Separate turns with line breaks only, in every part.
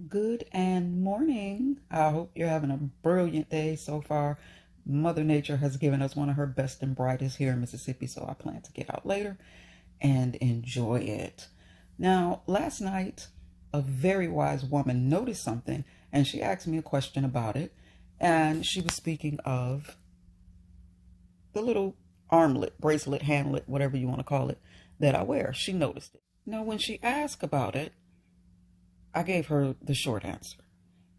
Good and morning. I hope you're having a brilliant day so far. Mother Nature has given us one of her best and brightest here in Mississippi, so I plan to get out later and enjoy it. Now, last night, a very wise woman noticed something and she asked me a question about it. And she was speaking of the little armlet, bracelet, handlet, whatever you want to call it, that I wear. She noticed it. Now, when she asked about it, I gave her the short answer.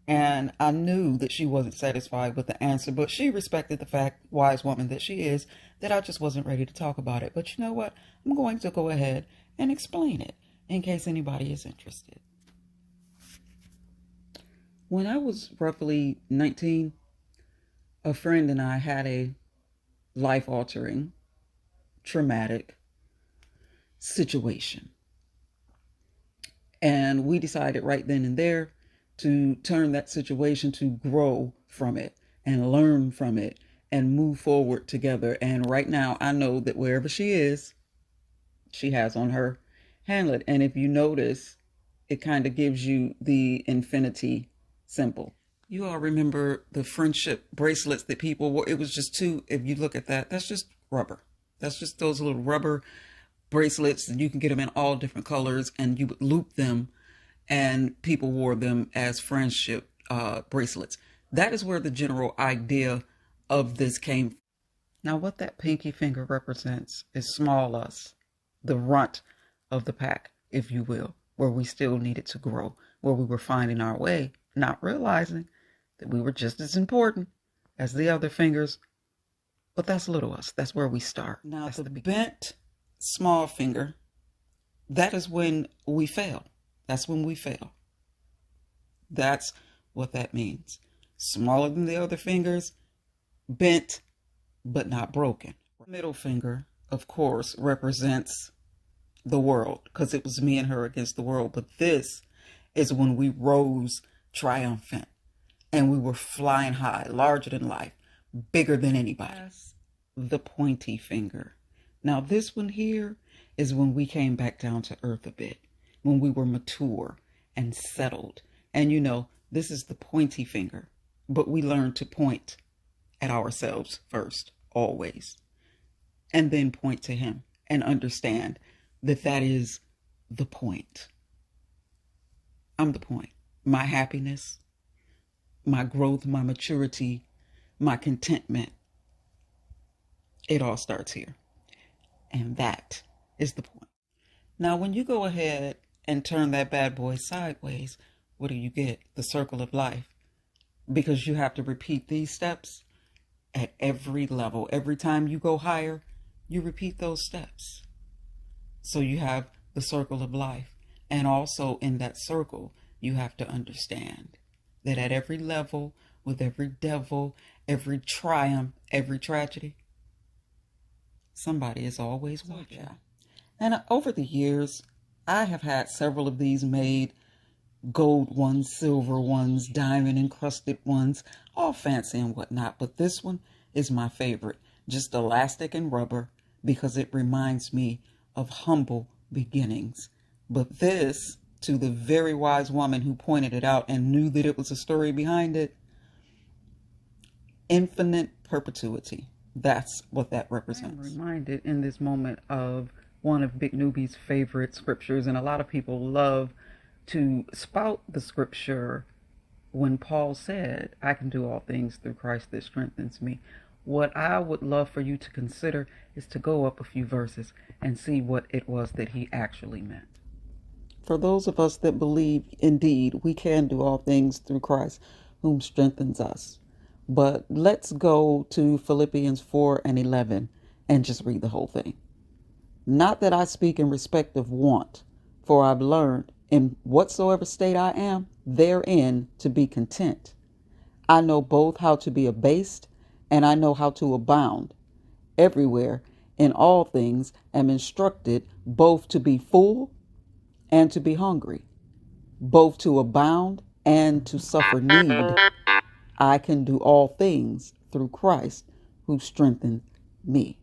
And I knew that she wasn't satisfied with the answer, but she respected the fact, wise woman that she is, that I just wasn't ready to talk about it. But you know what? I'm going to go ahead and explain it in case anybody is interested. When I was roughly 19, a friend and I had a life altering, traumatic situation. And we decided right then and there to turn that situation to grow from it and learn from it and move forward together. And right now, I know that wherever she is, she has on her handlet. And if you notice, it kind of gives you the infinity symbol. You all remember the friendship bracelets that people wore? It was just two. If you look at that, that's just rubber. That's just those little rubber bracelets, and you can get them in all different colors, and you would loop them, and people wore them as friendship bracelets. That is where the general idea of this came from. Now, what that pinky finger represents is small us, the runt of the pack, if you will, where we still needed to grow, where we were finding our way, not realizing that we were just as important as the other fingers. But that's little us. That's where we start. Now, that's the bent small finger, that is when we fail. That's when we fail. That's what that means. Smaller than the other fingers, bent, but not broken. Middle finger, of course, represents the world because it was me and her against the world. But this is when we rose triumphant and we were flying high, larger than life, bigger than anybody. That's the pointy finger. Now, this one here is when we came back down to earth a bit, when we were mature and settled. And you know, this is the pointy finger, but we learned to point at ourselves first, always, and then point to him and understand that that is the point. I'm the point. My happiness, my growth, my maturity, my contentment, it all starts here. And that is the point. Now, when you go ahead and turn that bad boy sideways, what do you get? The circle of life. Because you have to repeat these steps at every level. Every time you go higher, you repeat those steps. So you have the circle of life. And also in that circle, you have to understand that at every level, with every devil, every triumph, every tragedy, somebody is always watching. And over the years, I have had several of these made, gold ones, silver ones, diamond encrusted ones, all fancy and whatnot. But this one is my favorite, just elastic and rubber, because it reminds me of humble beginnings. But this, to the very wise woman who pointed it out and knew that it was a story behind it, infinite perpetuity. That's what that represents. I'm reminded in this moment of one of Big Newbie's favorite scriptures, and a lot of people love to spout the scripture when Paul said, I can do all things through Christ that strengthens me. What I would love for you to consider is to go up a few verses and see what it was that he actually meant. For those of us that believe, indeed, we can do all things through Christ whom strengthens us. But let's go to Philippians 4:11 and just read the whole thing. Not that I speak in respect of want, for I've learned in whatsoever state I am, therein to be content. I know both how to be abased and I know how to abound. Everywhere, in all things, am instructed both to be full and to be hungry, both to abound and to suffer need. I can do all things through Christ who strengthens me.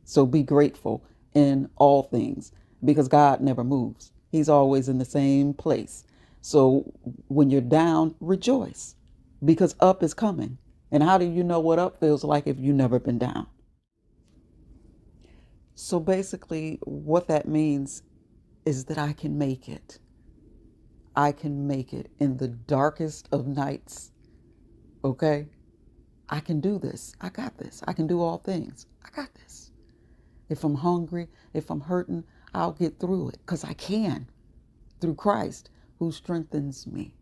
So be grateful in all things because God never moves. He's always in the same place. So when you're down, rejoice because up is coming. And how do you know what up feels like if you've never been down? So basically, what that means is that I can make it. I can make it in the darkest of nights. Okay? I can do this. I got this. I can do all things. I got this. If I'm hungry, if I'm hurting, I'll get through it because I can through Christ who strengthens me.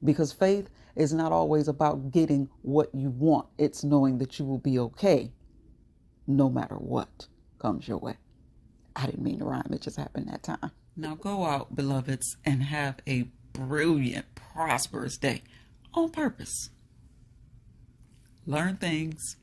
Because faith is not always about getting what you want, it's knowing that you will be okay no matter what comes your way. I didn't mean to rhyme, it just happened that time. Now go out, beloveds, and have a brilliant, prosperous day on purpose. Learn things,